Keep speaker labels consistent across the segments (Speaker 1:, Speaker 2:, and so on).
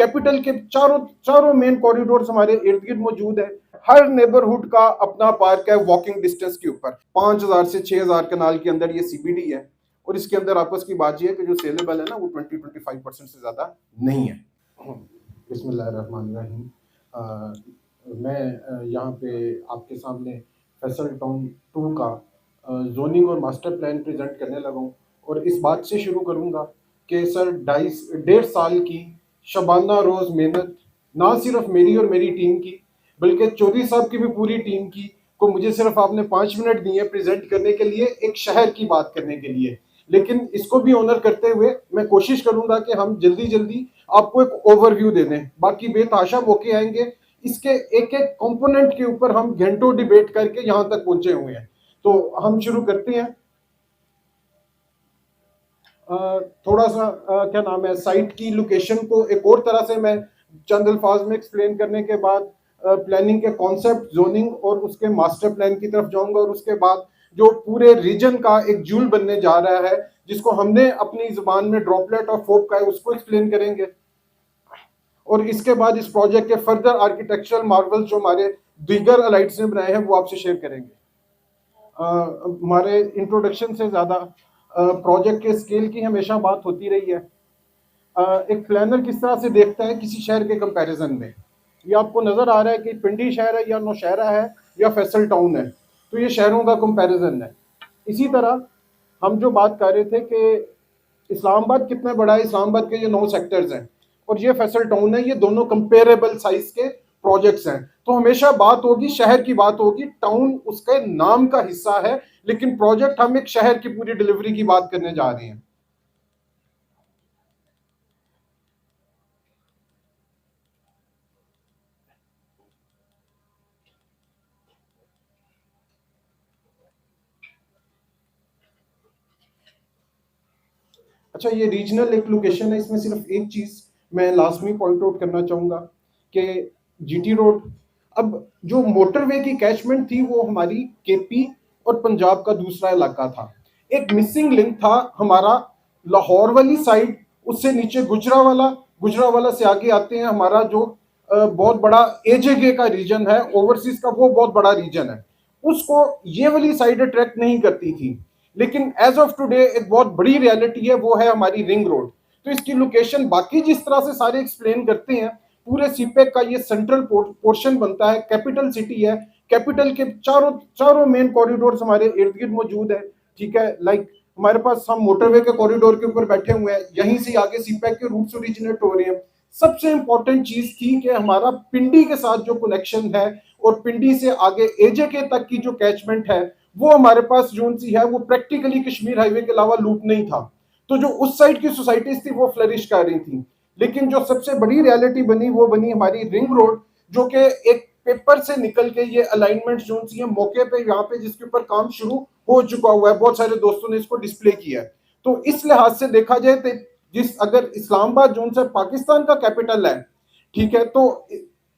Speaker 1: Capital के चारों चारों मेन कॉरिडोर हमारे इर्द गिर्द मौजूद है। हर नेबरहुड का अपना पार्क है वॉकिंग डिस्टेंस के ऊपर। 5,000 से 6,000 कनाल के अंदर ये सीबीडी है और इसके अंदर आपस की बात ये है कि जो सेलेबल है ना वो 20-25% से ज्यादा नहीं है। बिस्मिल्लाहिर्रहमानिर्रहीम। मैं यहाँ पे आपके सामने फैसल टाउन 2 का जोनिंग और मास्टर प्लान प्रेजेंट करने लगा हूँ और इस बात से शुरू करूँगा कि सर 1.5 साल की शबाना रोज मेहनत ना सिर्फ मेरी और मेरी टीम की बल्कि चौधरी साहब की भी पूरी टीम की को मुझे सिर्फ आपने 5 मिनट दिए प्रेजेंट करने के लिए, एक शहर की बात करने के लिए। लेकिन इसको भी ऑनर करते हुए मैं कोशिश करूंगा कि हम जल्दी जल्दी आपको एक ओवरव्यू दे दें। बाकी बेतहाशा मौके आएंगे, इसके एक एक कंपोनेंट के ऊपर हम घंटों डिबेट करके यहां तक पहुंचे हुए हैं। तो हम शुरू करते हैं। थोड़ा सा क्या नाम है, साइट की लोकेशन को एक और तरह से मैं चंद अल्फाज में एक्सप्लेन करने के बाद प्लानिंग के कॉन्सेप्ट, जोनिंग और उसके मास्टर प्लान की तरफ जाऊंगा और उसके बाद जो पूरे रीजन का एक जूल बनने जा रहा है जिसको हमने अपनी जुबान में ड्रॉपलेट ऑफ होप का है उसको एक्सप्लेन करेंगे। और इसके बाद इस प्रोजेक्ट के फर्दर आर्किटेक्चरल मार्वल्स जो हमारे दीगर अलाइट्स ने बनाए हैं वो आपसे शेयर करेंगे। हमारे इंट्रोडक्शन से ज़्यादा प्रोजेक्ट के स्केल की हमेशा बात होती रही है। एक प्लानर किस तरह से देखता है किसी शहर के कंपैरिजन में। ये आपको नज़र आ रहा है कि पिंडी शहर है या नौशहरा है या फैसल टाउन है, तो ये शहरों का कंपैरिजन है। इसी तरह हम जो बात कर रहे थे कि इस्लामाबाद कितना बड़ा है, इस्लामाबाद के ये 9 सेक्टर्स हैं और ये फैसल टाउन है, ये दोनों कंपेरेबल साइज के प्रोजेक्ट्स हैं। तो हमेशा बात होगी शहर की, बात होगी, टाउन उसके नाम का हिस्सा है लेकिन प्रोजेक्ट हम एक शहर की पूरी डिलीवरी की बात करने जा रहे हैं। अच्छा, ये रीजनल एक लोकेशन है, इसमें सिर्फ एक चीज मैं लाजमी पॉइंट आउट करना चाहूंगा कि जीटी रोड, अब जो मोटरवे की कैचमेंट थी वो हमारी केपी और पंजाब का दूसरा इलाका था। एक मिसिंग लिंक था हमारा लाहौर वाली साइड, उससे नीचे गुजरावाला, गुजरावाला से आगे आते हैं हमारा जो बहुत बड़ा एजेके का रीजन है, ओवरसीज का वो बहुत बड़ा रीजन है, उसको ये वाली साइड अट्रैक्ट नहीं करती थी। लेकिन एज ऑफ टुडे एक बहुत बड़ी रियलिटी है, वो है हमारी रिंग रोड। तो इसकी लोकेशन बाकी जिस तरह से सारे एक्सप्लेन करते हैं, पूरे सीपेक का ये सेंट्रल पोर्शन बनता है, कैपिटल सिटी है, कैपिटल के चारों चारों मेन कॉरिडोर हमारे इर्द गिर्द मौजूद है। ठीक है, लाइक हमारे पास हम मोटरवे के कॉरिडोर के ऊपर बैठे हुए हैं, यहीं से आगे सीपेक के रूट्स ओरिजिनेट हो रहे हैं। सबसे इंपॉर्टेंट चीज थी कि हमारा पिंडी के साथ जो कनेक्शन है और पिंडी से आगे एजेके तक की जो कैचमेंट है वो हमारे पास जोन सी है, वो प्रैक्टिकली कश्मीर हाईवे के अलावा लूप नहीं था। तो जो उस साइड की सोसाइटीज थी वो फ्लरिश कर रही थी। लेकिन जो सबसे बड़ी रियलिटी बनी वो बनी हमारी रिंग रोड, जो कि एक पेपर से निकल के ये अलाइनमेंट जोन सी है मौके पे यहाँ पे जिसके ऊपर काम शुरू हो चुका हुआ है, बहुत सारे दोस्तों ने इसको डिस्प्ले किया है। तो इस लिहाज से देखा जाए तो जिस अगर इस्लामाबाद जोन से पाकिस्तान का कैपिटल है, ठीक है, तो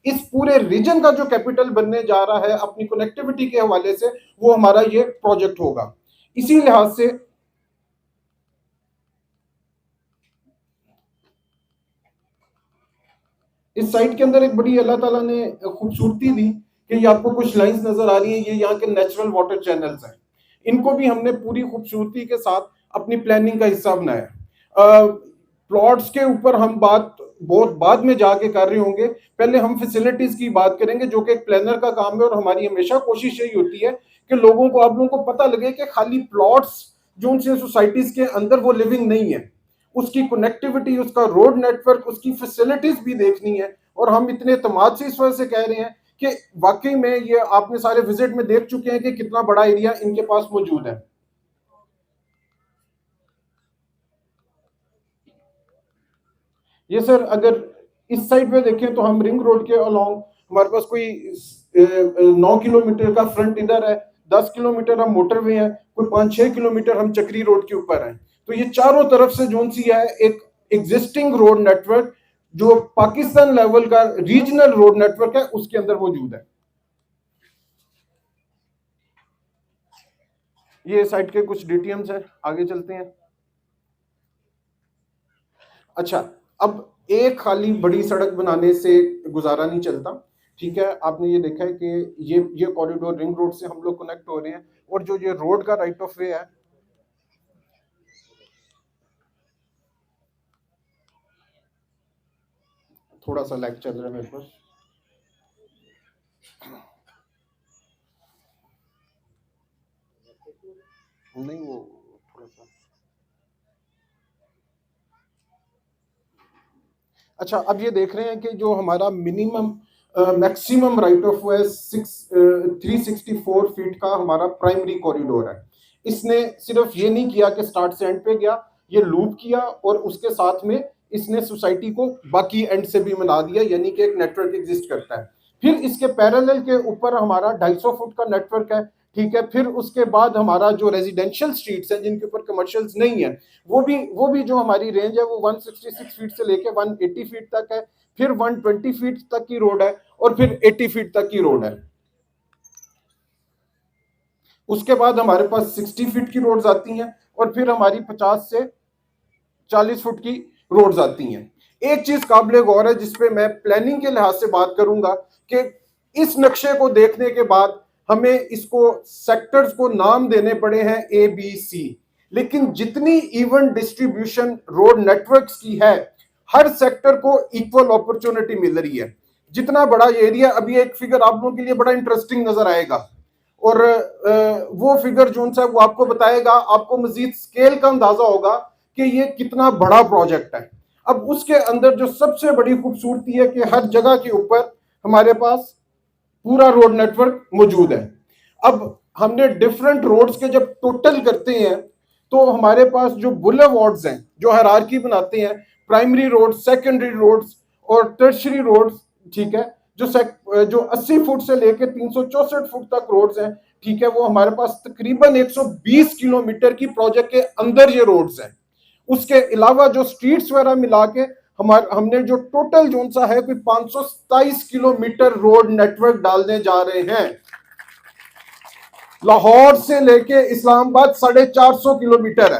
Speaker 1: इस पूरे रीजन का जो कैपिटल बनने जा रहा है अपनी कनेक्टिविटी के हवाले से वो हमारा ये प्रोजेक्ट होगा। इसी लिहाज से इस साइट के अंदर एक बड़ी अल्लाह ताला ने खूबसूरती दी कि ये आपको कुछ लाइंस नजर आ रही है, ये यहाँ के नेचुरल वाटर चैनल्स हैं। इनको भी हमने पूरी खूबसूरती के साथ अपनी प्लानिंग का हिस्सा बनाया। प्लॉट्स के ऊपर हम बात बहुत बाद में जाके कर रहे होंगे, पहले हम फैसिलिटीज की बात करेंगे जो कि एक प्लानर का काम है और हमारी हमेशा कोशिश यही होती है कि लोगों को, आप लोगों को पता लगे कि खाली प्लॉट्स जो उनसे सोसाइटीज के अंदर वो लिविंग नहीं है, उसकी कनेक्टिविटी, उसका रोड नेटवर्क, उसकी फैसिलिटीज भी देखनी है। और हम इतने एतमाद से इस वजह से कह रहे हैं कि वाकई में ये आपने सारे विजिट में देख चुके हैं कि कितना बड़ा एरिया इनके पास मौजूद है। ये सर अगर इस साइड पे देखें तो हम रिंग रोड के अलोंग हमारे पास कोई 9 किलोमीटर का फ्रंट इधर है, 10 किलोमीटर हम मोटरवे हैं, कोई 5-6 किलोमीटर हम चक्री रोड के ऊपर हैं। तो ये चारों तरफ से जोन सी है एक एग्जिस्टिंग रोड नेटवर्क जो पाकिस्तान लेवल का रीजनल रोड नेटवर्क है उसके अंदर मौजूद है। ये साइट के कुछ डीटीएम्स हैं, आगे चलते हैं। अच्छा, अब एक खाली बड़ी सड़क बनाने से गुजारा नहीं चलता। ठीक है, आपने ये देखा है कि ये कॉरिडोर रिंग रोड से हम लोग कनेक्ट हो रहे हैं, और जो ये रोड का राइट ऑफ वे है, थोड़ा सा लैग चल रहा है मेरे पास। नहीं, वो थोड़ा सा अच्छा। अब ये देख रहे हैं कि जो हमारा minimum maximum right of way 364 feet का हमारा प्राइमरी कॉरिडोर है। इसने सिर्फ ये नहीं किया कि स्टार्ट से एंड पे गया, ये लूप किया और उसके साथ में इसने सोसाइटी को बाकी एंड से भी मिला दिया, यानी कि एक नेटवर्क एग्जिस्ट करता है। फिर इसके पैरेलल के ऊपर हमारा 250 फुट का नेटवर्क है। ठीक है, फिर उसके बाद हमारा जो रेजिडेंशियल स्ट्रीट्स हैं जिनके ऊपर कमर्शियल्स नहीं है, वो भी जो हमारी रेंज है वो 166 फीट से लेके 180 फीट तक है। फिर 120 फीट तक की रोड है, और फिर 80 फीट तक की रोड है। उसके बाद हमारे पास 60 फीट की रोड्स आती हैं, और फिर हमारी 50 से 40 फुट की रोड्स आती हैं। एक चीज काबिल गौर है जिसपे मैं प्लानिंग के लिहाज से बात करूंगा कि इस नक्शे को देखने के बाद हमें इसको सेक्टर्स को नाम देने पड़े हैं ABC, लेकिन जितनी इवन डिस्ट्रीब्यूशन रोड नेटवर्क्स की है, हर सेक्टर को इक्वल अपॉर्चुनिटी मिल रही है। जितना बड़ा एरिया, अभी एक फिगर आप लोगों के लिए बड़ा इंटरेस्टिंग नजर आएगा, और वो फिगर जो सा वो आपको बताएगा, आपको मजीद स्केल का अंदाजा होगा कि ये कितना बड़ा प्रोजेक्ट है। अब उसके अंदर जो सबसे बड़ी खूबसूरती है कि हर जगह के ऊपर हमारे पास पूरा रोड नेटवर्क मौजूद है। अब हमने डिफरेंट रोड्स के जब टोटल करते हैं, तो हमारे पास जो बुलेवार्ड्स हैं, जो हायरार्की बनाते हैं, प्राइमरी रोड्स, सेकेंडरी रोड्स और टर्शरी रोड्स, ठीक है, जो 80 फुट से लेकर 364 फुट तक रोड्स हैं, ठीक है, वो हमारे पास तकरीबन 120 किलोमीटर की प्रोजेक्ट के अंदर ये रोड्स हैं। उसके अलावा जो स्ट्रीट्स वगैरह मिला के हमने जो टोटल जोन सा है कोई 527 किलोमीटर रोड नेटवर्क डालने जा रहे हैं। लाहौर से लेके इस्लामाबाद 450 किलोमीटर है,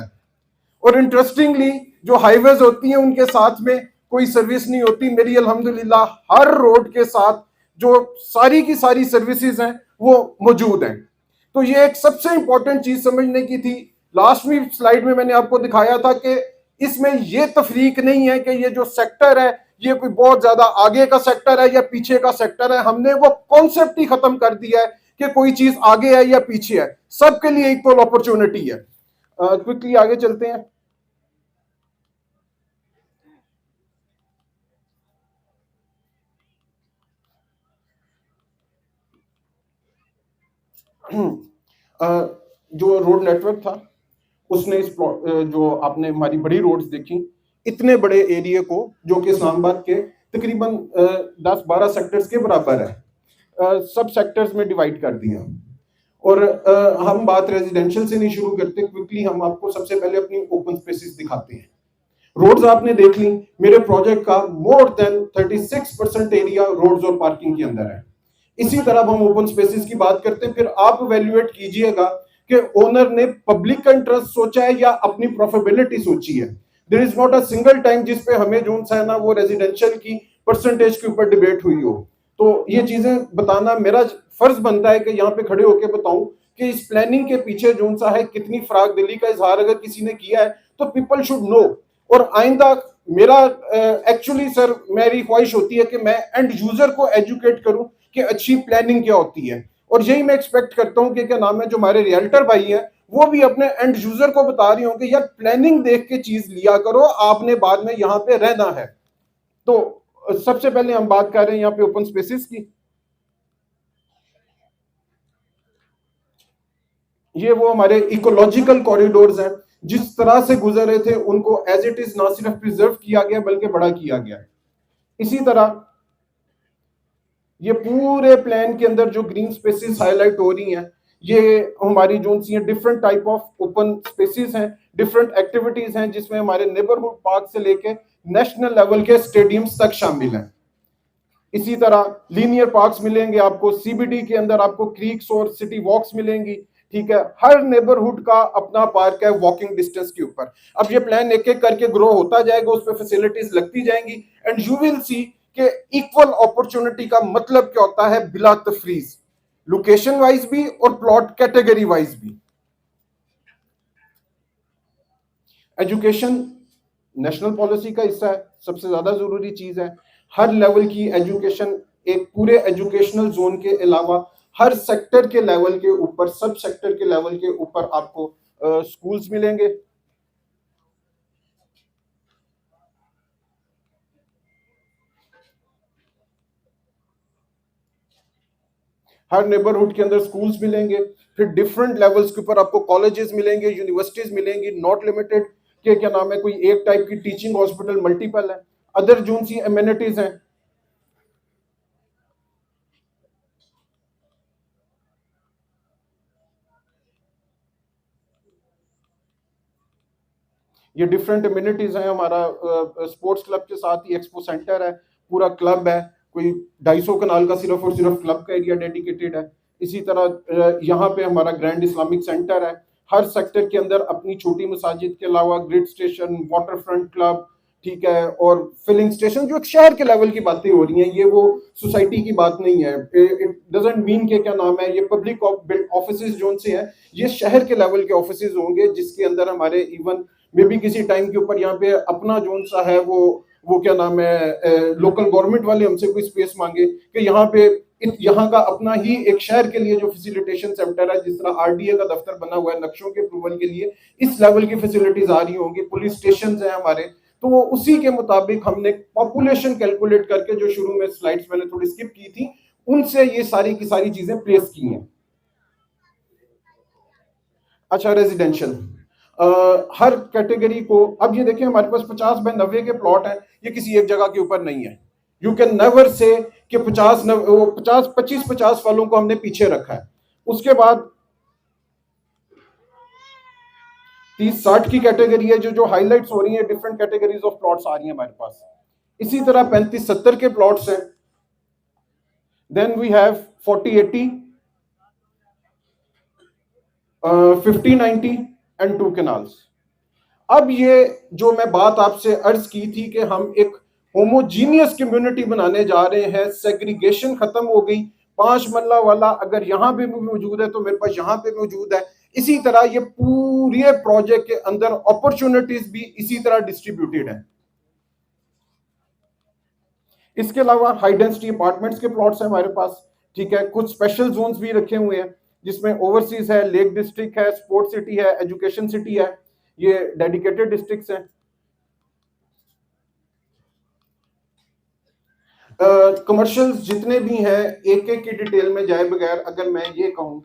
Speaker 1: और इंटरेस्टिंगली जो हाईवेज होती हैं उनके साथ में कोई सर्विस नहीं होती। मेरी अल्हम्दुलिल्लाह हर रोड के साथ जो सारी की सारी सर्विसेज हैं वो मौजूद हैं। तो ये एक सबसे इंपॉर्टेंट चीज समझने की थी। लास्ट में स्लाइड में मैंने आपको दिखाया था कि इसमें ये तफरीक नहीं है कि ये जो सेक्टर है ये कोई बहुत ज्यादा आगे का सेक्टर है या पीछे का सेक्टर है। हमने वो कॉन्सेप्ट ही खत्म कर दिया है कि कोई चीज आगे है या पीछे है, सबके लिए इक्वल अपॉर्चुनिटी है। क्विकली आगे चलते हैं। जो रोड नेटवर्क था उसने इस जो आपने हमारी बड़ी रोड्स देखी, इतने बड़े एरिया को जो कि इस्लामाबाद के तकरीबन 10-12 सेक्टर्स के बराबर है, सब सेक्टर्स में डिवाइड कर दिया। और हम बात रेजिडेंशियल से नहीं शुरू करते, क्विकली हम आपको सबसे पहले अपनी ओपन स्पेसेस दिखाते हैं। रोड्स आपने देख ली, मेरे प्रोजेक्ट का मोर देन 36% एरिया रोड्स और पार्किंग के अंदर है। इसी तरह हम ओपन स्पेसेस की बात करते हैं, फिर आप इवैल्यूएट कीजिएगा कि ओनर ने पब्लिक का इंटरेस्ट सोचा है या अपनी प्रॉफिटेबिलिटी सोची है। There is not a single time जिस पे हमें जो है ना वो रेजिडेंशियल की परसेंटेज के ऊपर डिबेट हुई हो। तो ये चीजें बताना मेरा फर्ज बनता है कि यहाँ पे खड़े होकर बताऊं कि इस प्लानिंग के पीछे जो सा है कितनी फराग दिली का इजहार अगर किसी ने किया है तो पीपल शुड नो। और आइंदा मेरा एक्चुअली सर मेरी ख्वाहिश होती है कि मैं एंड यूजर को एजुकेट करूं कि अच्छी प्लानिंग क्या होती है, और यही मैं एक्सपेक्ट करता हूं कि क्या नाम है जो हमारे रियल्टर भाई हैं वो भी अपने एंड यूजर को बता रही हों कि यार प्लानिंग देख के चीज लिया करो, आपने बाद में यहाँ पे रहना है। तो सबसे पहले हम बात कर रहे हैं यहाँ पे ओपन स्पेसिस की। ये वो हमारे इकोलॉजिकल कॉरिडोर्स हैं, जिस तरह से गुजर रहे थे उनको एज इट इज ना सिर्फ प्रिजर्व किया गया बल्कि बड़ा किया गया। इसी तरह ये पूरे प्लान के अंदर जो ग्रीन स्पेसेस हाईलाइट हो रही हैं, ये हमारी जो सी different type of open spaces हैं, डिफरेंट एक्टिविटीज हैं, जिसमें हमारे नेबरहुड पार्क से लेके नेशनल लेवल के स्टेडियम्स तक शामिल हैं। इसी तरह लीनियर पार्क्स मिलेंगे आपको, सीबीडी के अंदर आपको क्रीक्स और सिटी वॉक्स मिलेंगी। ठीक है, हर नेबरहुड का अपना पार्क है वॉकिंग डिस्टेंस के ऊपर। अब ये प्लान एक एक करके ग्रो होता जाएगा, उस पर फैसिलिटीज लगती जाएंगी, एंड यू विल सी कि इक्वल अपॉर्चुनिटी का मतलब क्या होता है बिला तफरीज, लोकेशन वाइज भी और प्लॉट कैटेगरी वाइज भी। एजुकेशन नेशनल पॉलिसी का हिस्सा है, सबसे ज्यादा जरूरी चीज है। हर लेवल की एजुकेशन, एक पूरे एजुकेशनल जोन के अलावा हर सेक्टर के लेवल के ऊपर, सब सेक्टर के लेवल के ऊपर आपको स्कूल्स मिलेंगे। हर नेबरहुड के अंदर स्कूल्स मिलेंगे, फिर डिफरेंट लेवल्स के ऊपर आपको कॉलेजेस मिलेंगे, यूनिवर्सिटीज मिलेंगी, नॉट लिमिटेड के क्या नाम है कोई एक टाइप की टीचिंग हॉस्पिटल, मल्टीपल है, अदर जो सी एमिनिटीज हैं। ये डिफरेंट एमिनिटीज हैं। हमारा स्पोर्ट्स क्लब के साथ ही एक्सपो सेंटर है, पूरा क्लब है, कोई 250 कनाल का सिर्फ और सिर्फ क्लब का एरिया डेडिकेटेड है। इसी तरह यहाँ पे हमारा ग्रैंड इस्लामिक सेंटर है। हर सेक्टर के अंदर अपनी छोटी मसाजिद के अलावा grid station, water front club, ठीक है, और फिलिंग स्टेशन, जो एक शहर के लेवल की बातें हो रही हैं, ये वो सोसाइटी की बात नहीं है। इट डजंट मीन के क्या नाम है, ये पब्लिक ऑफिसेज जो से हैं, ये शहर के लेवल के ऑफिसेज होंगे, जिसके अंदर हमारे इवन मे भी किसी टाइम के ऊपर यहाँ पे अपना जोन सा है वो क्या नाम है लोकल गवर्नमेंट वाले हमसे कोई स्पेस मांगे कि यहाँ पे यहाँ का अपना ही एक शहर के लिए जो फैसिलिटेशन सेंटर है, जिस तरह आरडीए का दफ्तर बना हुआ है नक्शों के अप्रूवल के लिए, इस लेवल की फैसिलिटीज आ रही होंगी। पुलिस स्टेशन है हमारे, तो वो उसी के मुताबिक हमने पॉपुलेशन कैलकुलेट करके, जो शुरू में स्लाइड्स मैंने थोड़ी स्किप की थी, उनसे ये सारी की सारी चीजें प्लेस की हैं। अच्छा, रेजिडेंशियल हर कैटेगरी को, अब ये देखिए हमारे पास 50 बाय 90 के प्लॉट हैं, ये किसी एक जगह के ऊपर नहीं है। यू कैन नेवर से कि 50 वालों को हमने पीछे रखा है। उसके बाद 30-60 की कैटेगरी है, जो हाईलाइट्स हो रही है, डिफरेंट कैटेगरीज ऑफ प्लॉट्स आ रही है हमारे पास। इसी तरह 35-70 के प्लॉट्स हैं। Then we have 40-80, 50-90 and 2 canals. अब ये जो मैं बात आपसे अर्ज की थी कि हम एक होमोजीनियस कम्युनिटी बनाने जा रहे हैं, सेग्रीगेशन खत्म हो गई, 5 मरला वाला अगर यहाँ पे भी मौजूद है तो मेरे पास यहाँ पे मौजूद है। इसी तरह ये पूरे प्रोजेक्ट के अंदर अपॉर्चुनिटीज भी इसी तरह डिस्ट्रीब्यूटेड है। इसके अलावा हाई डेंसिटी अपार्टमेंट्स के प्लॉट्स हैं हमारे पास, ठीक है, कुछ स्पेशल जोन्स भी रखे हुए हैं, जिसमें ओवरसीज है, लेक डिस्ट्रिक्ट है, स्पोर्ट्स सिटी है, एजुकेशन सिटी है, ये डेडिकेटेड डिस्ट्रिक्ट्स हैं। कमर्शियल्स जितने भी हैं, एक एक की डिटेल में जाए बगैर अगर मैं ये कहूँ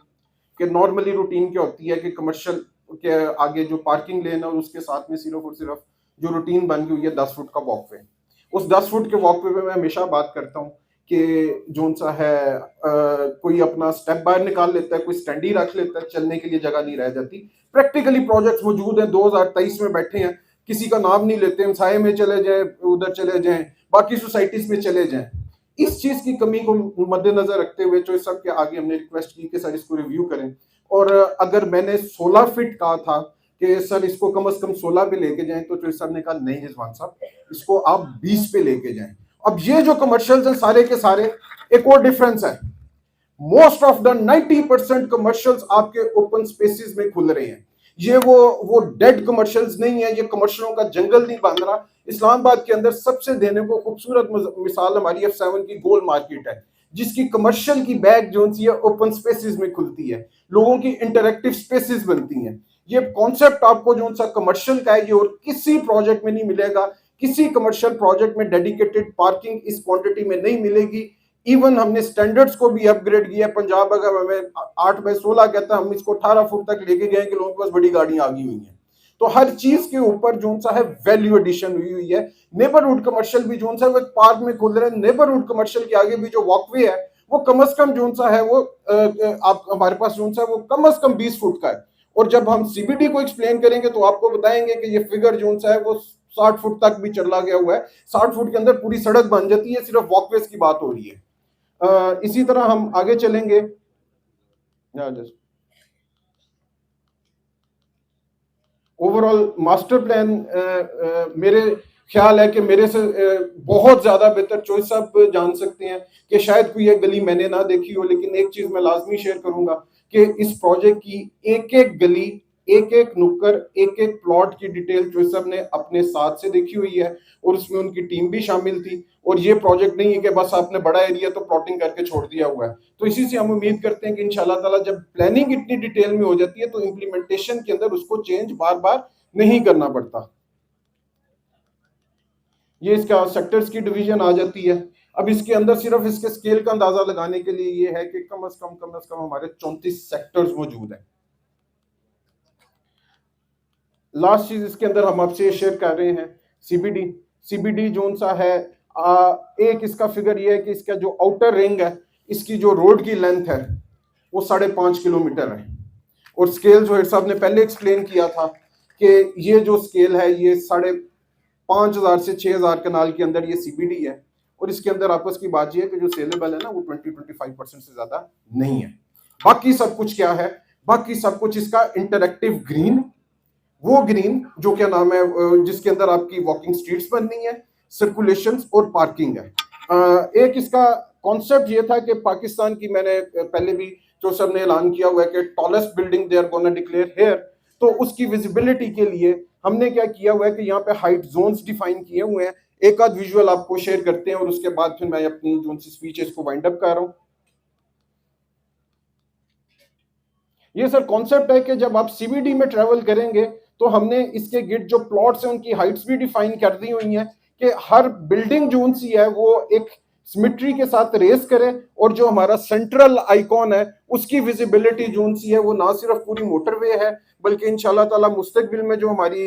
Speaker 1: कि नॉर्मली रूटीन क्या होती है कि कमर्शियल के आगे जो पार्किंग लेन है और उसके साथ में सिर्फ और सिर्फ जो रूटीन बन गई हुई है 10 फुट का वॉकवे, उस 10 फुट के वॉकवे पे मैं हमेशा बात करता हूँ कि जोन सा है कोई अपना स्टेप बार निकाल लेता है, कोई स्टैंडी रख लेता है, चलने के लिए जगह नहीं रह जाती। प्रैक्टिकली प्रोजेक्ट्स मौजूद हैं, 2023 में बैठे हैं, किसी का नाम नहीं लेते, हम साए में चले जाएं, उधर चले जाएं, बाकी सोसाइटीज में चले जाएं। इस चीज की कमी को मद्देनजर रखते हुए जो सब के आगे हमने रिक्वेस्ट की कि सर इसको रिव्यू करें। और अगर मैंने 16 फीट कहा था कि सर इसको कम से कम 16 पे लेके जाएं, तो चोइस साहब ने कहा नहीं रिजवान साहब, इसको आप 20 पे लेके जाएं। अब ये जो कमर्शियल्स हैं सारे के सारे, एक और डिफरेंस है, मोस्ट ऑफ द 90% कमर्शियल्स आपके ओपन स्पेसिस में खुल रहे हैं। ये वो डेड कमर्शियल्स नहीं है, ये कमर्शियलों का जंगल नहीं बन रहा। इस्लामाबाद के अंदर सबसे देने को खूबसूरत मिसाल हमारी F7 की गोल मार्केट है, जिसकी कमर्शियल की बैग जो है ओपन स्पेसिस में खुलती है, लोगों की इंटरेक्टिव स्पेसिस बनती हैं। ये कॉन्सेप्ट आपको जो सा कमर्शियल का है, ये और किसी प्रोजेक्ट में नहीं मिलेगा। किसी कमर्शियल प्रोजेक्ट में डेडिकेटेड पार्किंग इस क्वांटिटी में नहीं मिलेगी। इवन हमने स्टैंडर्ड्स को भी अपग्रेड किया। पंजाब अगर हमें 8 बाय 16 कहता है, हम इसको 18 फुट तक लेके गए कि लोगों के पास बड़ी गाड़ियां आ गई हुई हैं। तो हर चीज के ऊपर जो सा है वैल्यू एडिशन हुई हुई है। नेबरहुड कमर्शियल भी जो सा है वो पार्क में खुल रहे हैं। नेबरहुड कमर्शियल के आगे भी जो वॉकवे है वो कम से कम जो सा है वो आप हमारे पास जो सा है वो कम से कम 20 फुट का है। और जब हम सीबीडी को एक्सप्लेन करेंगे तो आपको बताएंगे कि ये फिगर जो सा है वो 60 फुट तक भी चला गया हुआ है। 60 फुट के अंदर पूरी सड़क बन जाती है, सिर्फ वॉकवेज की बात हो रही है। इसी तरह हम आगे चलेंगे। ओवरऑल मास्टर प्लान मेरे ख्याल है कि मेरे से बहुत ज्यादा बेहतर चॉइस साहब जान सकते हैं कि शायद कोई एक गली मैंने ना देखी हो, लेकिन एक चीज मैं लाजमी शेयर करूंगा कि इस प्रोजेक्ट की एक एक गली, एक एक नुक्कर, एक एक प्लॉट की डिटेल चॉइस साहब ने अपने साथ से देखी हुई है और उसमें उनकी टीम भी शामिल थी। और ये प्रोजेक्ट नहीं है कि बस आपने बड़ा एरिया तो प्लॉटिंग करके छोड़ दिया हुआ है। तो इसी से हम उम्मीद करते हैं कि इंशाल्लाह ताला जब प्लानिंग इतनी डिटेल में हो जाती है तो इम्प्लीमेंटेशन के अंदर उसको चेंज बार बार नहीं करना पड़ता। ये इसका सेक्टर्स की डिवीजन आ जाती है। अब इसके अंदर सिर्फ इसके स्केल का अंदाजा लगाने के लिए ये है कि कम से कम हमारे 34 सेक्टर्स मौजूद हैं। लास्ट चीज इसके अंदर हम आपसे शेयर कर रहे हैं सीबीडी। सीबीडी जोन सा है, एक इसका फिगर ये है कि इसका जो आउटर रिंग है, इसकी जो रोड की लेंथ है वो 5.5 किलोमीटर है। और स्केल जो हेड साहब ने पहले एक्सप्लेन किया था कि ये जो स्केल है ये 5,500 से 6,000 कनाल के अंदर ये सीबीडी है। और इसके अंदर आपस की बात ये है कि जो सेलेबल है ना वो 20-25% से ज्यादा नहीं है। बाकी सब कुछ क्या है, बाकी सब कुछ इसका इंटरएक्टिव ग्रीन, वो ग्रीन जो क्या नाम है जिसके अंदर आपकी वॉकिंग स्ट्रीट्स बननी है, सर्कुलेशन और पार्किंग है। एक इसका कॉन्सेप्ट ये था कि पाकिस्तान की, मैंने पहले भी जो सब ने ऐलान किया हुआ है कि tallest building they are gonna declare here, तो उसकी विजिबिलिटी के लिए हमने क्या किया हुआ है कि यहाँ पे हाइट जोन्स डिफाइन किए हुए हैं। एक आध विजुअल आपको शेयर करते हैं और उसके बाद फिर मैं अपनी जो सी स्पीच है इसको वाइंड अप कर रहा हूँ। ये सर कॉन्सेप्ट है कि जब आप सीबीडी में ट्रेवल करेंगे तो हमने इसके गिट जो प्लॉट्स हैं उनकी हाइट्स भी डिफाइन कर दी हुई हैं कि हर बिल्डिंग जोन सी है वो एक सिमेट्री के साथ रेस करे, और जो हमारा सेंट्रल आइकॉन है उसकी विजिबिलिटी जोन सी है वो ना सिर्फ पूरी मोटरवे है बल्कि इंशाल्लाह ताला मुस्तकबिल में जो हमारी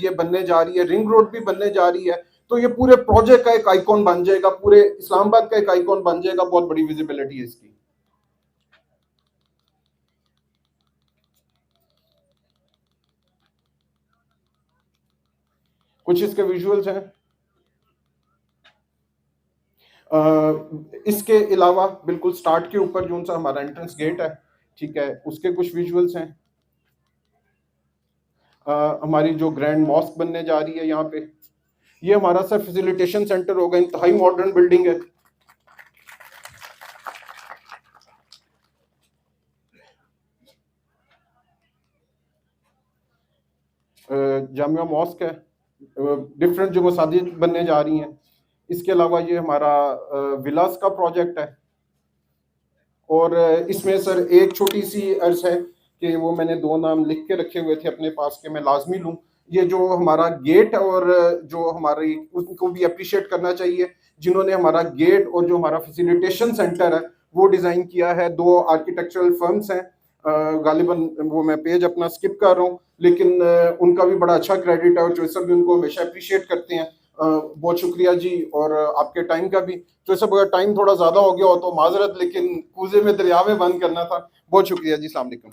Speaker 1: ये बनने जा रही है रिंग रोड भी बनने जा रही है, तो ये पूरे प्रोजेक्ट का एक आइकॉन बन जाएगा, पूरे इस्लामाबाद का एक आइकॉन बन जाएगा। बहुत बड़ी विजिबिलिटी है इसकी। कुछ इसके विजुअल्स हैं। इसके अलावा बिल्कुल स्टार्ट के ऊपर जो सा हमारा एंट्रेंस गेट है, ठीक है, उसके कुछ विजुअल्स हैं। हमारी जो ग्रैंड मॉस्क बनने जा रही है यहाँ पे, ये हमारा सर फैसिलिटेशन सेंटर होगा, इंतहाई मॉडर्न बिल्डिंग है। जामिया मॉस्क है, डिफरेंट जो मसाजिद बनने जा रही हैं। इसके अलावा ये हमारा विलास का प्रोजेक्ट है। और इसमें सर एक छोटी सी अर्ज है कि वो मैंने 2 नाम लिख के रखे हुए थे अपने पास के मैं लाजमी लूँ। ये जो हमारा गेट और जो हमारी, उनको भी अप्रिशिएट करना चाहिए जिन्होंने हमारा गेट और जो हमारा फैसिलिटेशन सेंटर है वो डिज़ाइन किया है। 2 आर्किटेक्चरल फर्म्स हैं, गालिबन वो मैं पेज अपना स्किप कर रहा हूँ, लेकिन उनका भी बड़ा अच्छा क्रेडिट है और जो सब भी उनको हमेशा अप्रिशिएट करते हैं। बहुत शुक्रिया जी, और आपके टाइम का भी। तो सब अगर टाइम थोड़ा ज़्यादा हो गया हो तो माजरत, लेकिन कूजे में दरिया में बंद करना था। बहुत शुक्रिया जी, अस्सलाम वालेकुम।